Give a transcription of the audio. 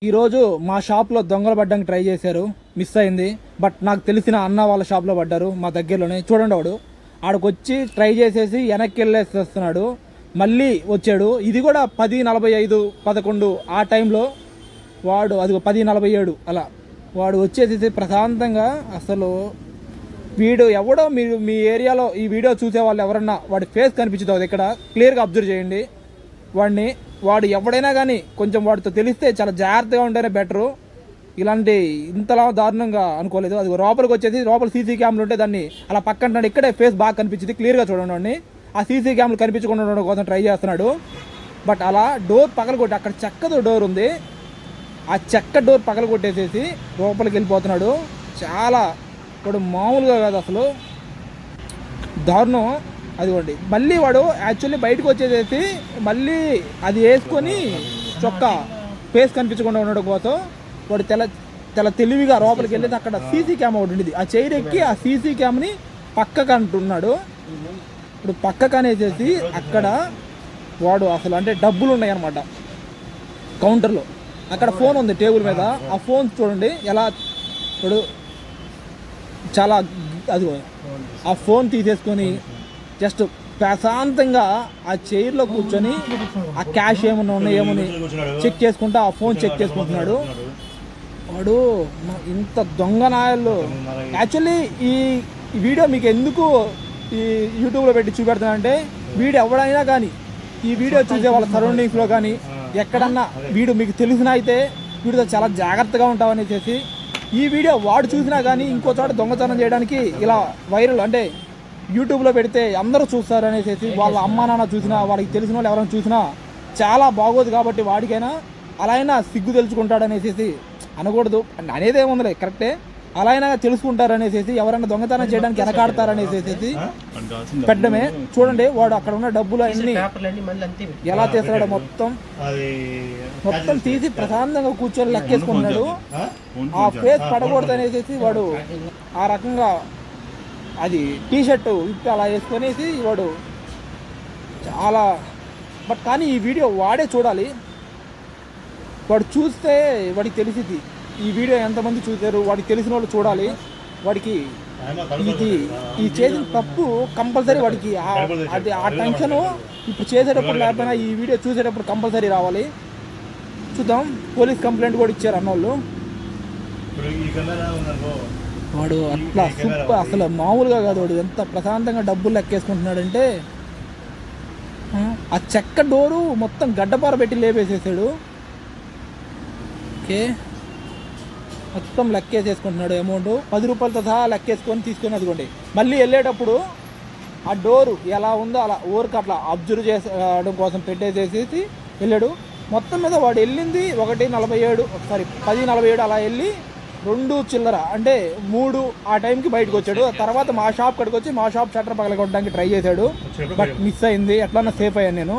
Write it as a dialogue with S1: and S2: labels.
S1: ఈరోజు మా షాప్లో దొంగలు పడ్డానికి ట్రై చేశారు, మిస్ అయింది. బట్ నాకు తెలిసిన అన్న వాళ్ళ షాప్లో పడ్డారు, మా దగ్గరలోనే. చూడండి, వాడు ఆడకొచ్చి ట్రై చేసేసి వెనక్కి వెళ్ళేసి వస్తున్నాడు, మళ్ళీ వచ్చాడు. ఇది కూడా 10:45, 11 ఆ టైంలో వాడు, అది 10:47 అలా వాడు వచ్చేసి ప్రశాంతంగా. అసలు వీడు ఎవడో, మీరు మీ ఏరియాలో ఈ వీడియో చూసే వాళ్ళు ఎవరన్నా వాడి ఫేస్ కనిపించుతుంది ఇక్కడ, క్లియర్గా అబ్జర్వ్ చేయండి వాడిని. వాడు ఎవడైనా కానీ కొంచెం వాడితో తెలిస్తే చాలా జాగ్రత్తగా ఉంటేనే బెటరు. ఇలాంటి ఇంతలా దారుణంగా అనుకోలేదు. అది లోపలికి వచ్చేసి లోపల సీసీ క్యామ్లు ఉంటే దాన్ని అలా పక్కన ఇక్కడే ఫేస్ బాగా కనిపించింది, క్లియర్గా చూడండి వాడిని. ఆ సీసీ క్యామ్లు కనిపించకుండా ఉండడం కోసం ట్రై చేస్తున్నాడు. బట్ అలా డోర్ పగలగొట్టి, అక్కడ చెక్కతో డోర్ ఉంది, ఆ చెక్క డోర్ పగలగొట్టేసేసి లోపలికి వెళ్ళిపోతున్నాడు. చాలా వాడు మామూలుగా కాదు, అసలు దారుణం. అదిగోండి, మళ్ళీ వాడు యాక్చువల్లీ బయటకు వచ్చేసేసి మళ్ళీ అది వేసుకొని చొక్కా ఫేస్ కనిపించకుండా ఉండడం కోసం వాడు తెల తెలివిగా లోపలికి వెళ్ళేది. అక్కడ సీసీ క్యామ్ ఒకటి ఉండేది, ఆ చైర్ ఎక్కి ఆ సీసీ క్యామ్ని పక్కకు అంటున్నాడు. ఇప్పుడు పక్కకు అనేసేసి అక్కడ వాడు అసలు అంటే డబ్బులు ఉన్నాయి అన్నమాట కౌంటర్లో. అక్కడ ఫోన్ ఉంది టేబుల్ మీద, ఆ ఫోన్ చూడండి ఎలా ఇప్పుడు చాలా. అదిగో ఆ ఫోన్ తీసేసుకొని జస్ట్ ప్రశాంతంగా ఆ చైర్లో కూర్చొని ఆ క్యాష్ ఏమన్నా ఉన్నాయి ఏమని చెక్ చేసుకుంటా, ఆ ఫోన్ చెక్ చేసుకుంటున్నాడు వాడు. ఇంత దొంగ నాయలు. యాక్చువల్లీ ఈ వీడియో మీకు ఎందుకు ఈ యూట్యూబ్లో పెట్టి చూపెడుతున్నానంటే, వీడు ఎవడైనా కానీ ఈ వీడియో చూసే వాళ్ళ సరౌండింగ్స్లో కానీ ఎక్కడన్నా వీడు మీకు తెలిసిన అయితే వీడితో చాలా జాగ్రత్తగా ఉంటామనేసి, ఈ వీడియో వాడు చూసినా కానీ ఇంకో చోట దొంగతనం చేయడానికి ఇలా వైరల్ అంటే యూట్యూబ్లో పెడితే అందరూ చూస్తారు అనేసి, వాళ్ళ అమ్మా నాన్న చూసినా, వాళ్ళకి తెలిసిన వాళ్ళు ఎవరైనా చూసినా చాలా బాగోదు. కాబట్టి వాడికైనా అలా అయినా సిగ్గు తెలుసుకుంటాడనేసి అనకూడదు, అనేదేముందిలే కరెక్టే, అలా అయినా తెలుసుకుంటారనేసి ఎవరైనా దొంగతనం చేయడానికి వెనకాడతారనేసి పెట్టడమే. చూడండి వాడు అక్కడ ఉన్న డబ్బులు అన్ని ఎలా తీస్తాడో మొత్తం తీసి ప్రశాంతంగా కూర్చొని లెక్కేసుకుంటున్నాడు. ఆ ఫేస్ పడకూడదు అనేసి వాడు ఆ రకంగా అది టీషర్టు ఇప్పి అలా వేసుకొనేసి వాడు చాలా. బట్ కానీ ఈ వీడియో వాడే చూడాలి, వాడు చూస్తే వాడికి తెలిసింది ఈ వీడియో ఎంతమంది చూసారు, వాడికి తెలిసిన వాళ్ళు చూడాలి. వాడికి ఈ చేసిన తప్పు కంపల్సరీ వాడికి అది ఆ టెన్షను ఇప్పుడు చేసేటప్పుడు లేకపోయినా ఈ వీడియో చూసేటప్పుడు కంపల్సరీ రావాలి. చూద్దాం, పోలీస్ కంప్లైంట్ కూడా ఇచ్చారు అన్నోళ్ళు. వాడు అట్లా సూపర్, అసలు మామూలుగా కాదు. వాడు ఎంత ప్రశాంతంగా డబ్బులు లెక్కేసుకుంటున్నాడంటే, ఆ చెక్క డోరు మొత్తం గడ్డపార పెట్టి లేపేసేసాడు. ఓకే, మొత్తం లెక్కేసేసుకుంటున్నాడు అమౌంట్, 10 రూపాయలతో సహా లెక్కేసుకొని తీసుకొని. అదిగోండి, మళ్ళీ వెళ్ళేటప్పుడు ఆ డోరు ఎలా ఉందో అలా ఊరికి అట్లా అబ్జర్వ్ చేయడం కోసం పెట్టేసేసి వెళ్ళాడు. మొత్తం మీద వాడు వెళ్ళింది 1:47, ఒకసారి 10:47 అలా వెళ్ళి 2 చిల్లర అంటే 3 ఆ టైంకి బయటకు వచ్చాడు. తర్వాత మా షాప్ కడికి వచ్చి మా షాప్ షట్టర్ పగలగొట్టడానికి ట్రై చేశాడు, బట్ మిస్ అయింది. ఎట్లన్నా సేఫ్ అయ్యాను నేను.